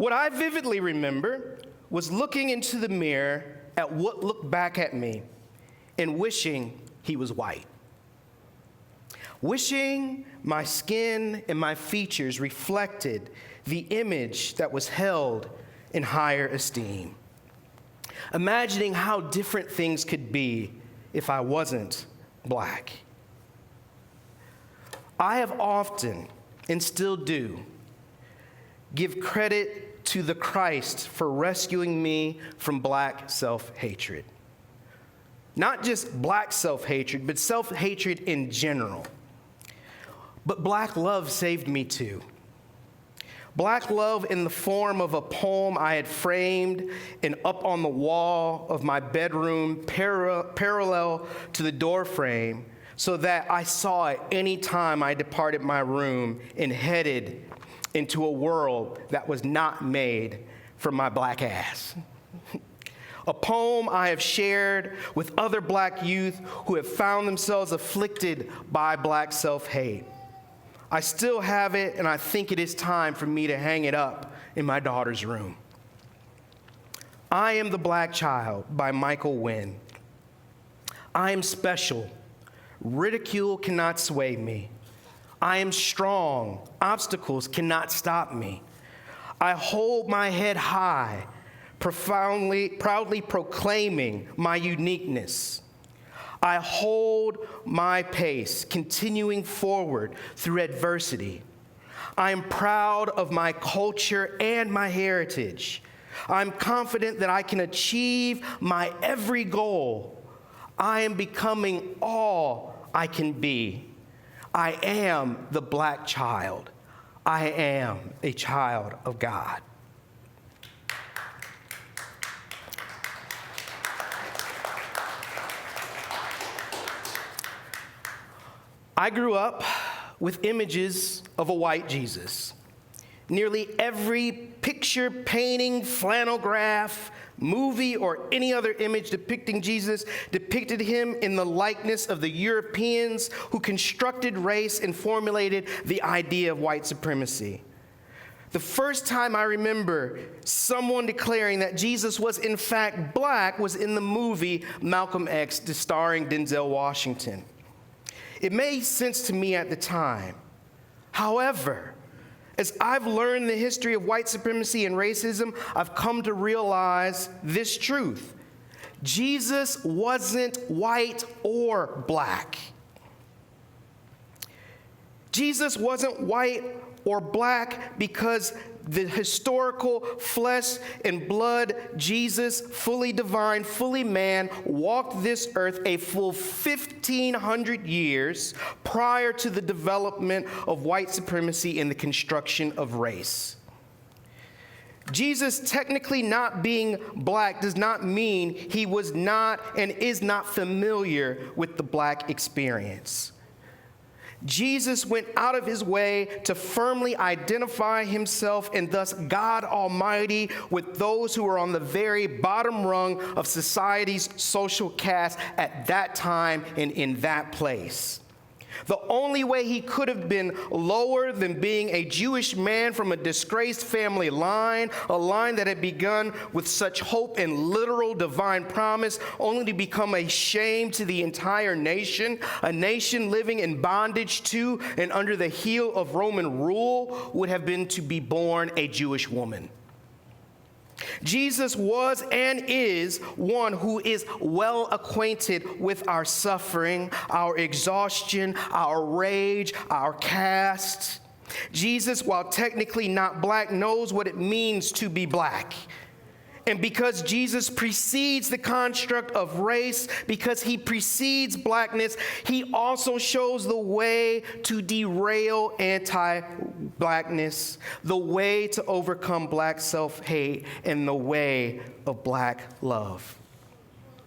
What I vividly remember was looking into the mirror at what looked back at me and wishing he was white. Wishing my skin and my features reflected the image that was held in higher esteem. Imagining how different things could be if I wasn't black. I have often, and still do, give credit to the Christ for rescuing me from black self-hatred. Not just black self-hatred, but self-hatred in general. But black love saved me too. Black love in the form of a poem I had framed and up on the wall of my bedroom parallel to the door frame so that I saw it any time I departed my room and headed into a world that was not made for my black ass. A poem I have shared with other black youth who have found themselves afflicted by black self-hate. I still have it, and I think it is time for me to hang it up in my daughter's room. I Am the Black Child by Michael Wynn. I am special. Ridicule cannot sway me. I am strong. Obstacles cannot stop me. I hold my head high, proudly proclaiming my uniqueness. I hold my pace, continuing forward through adversity. I am proud of my culture and my heritage. I'm confident that I can achieve my every goal. I am becoming all I can be. I am the black child. I am a child of God. I grew up with images of a white Jesus. Nearly every picture, painting, flannel graph, movie, or any other image depicting Jesus depicted him in the likeness of the Europeans who constructed race and formulated the idea of white supremacy. The first time I remember someone declaring that Jesus was in fact black was in the movie Malcolm X, starring Denzel Washington. It made sense to me at the time. However, as I've learned the history of white supremacy and racism, I've come to realize this truth. Jesus wasn't white or black. Jesus wasn't white or black because the historical flesh and blood Jesus, fully divine, fully man, walked this earth a full 1,500 years prior to the development of white supremacy and the construction of race. Jesus technically not being black does not mean he was not and is not familiar with the black experience. Jesus went out of his way to firmly identify himself and thus God Almighty with those who were on the very bottom rung of society's social caste at that time and in that place. The only way he could have been lower than being a Jewish man from a disgraced family line, a line that had begun with such hope and literal divine promise, only to become a shame to the entire nation, a nation living in bondage to and under the heel of Roman rule, would have been to be born a Jewish woman. Jesus was and is one who is well acquainted with our suffering, our exhaustion, our rage, our caste. Jesus, while technically not black, knows what it means to be black. And because Jesus precedes the construct of race, because he precedes blackness, he also shows the way to derail anti-blackness, the way to overcome black self-hate, and the way of black love.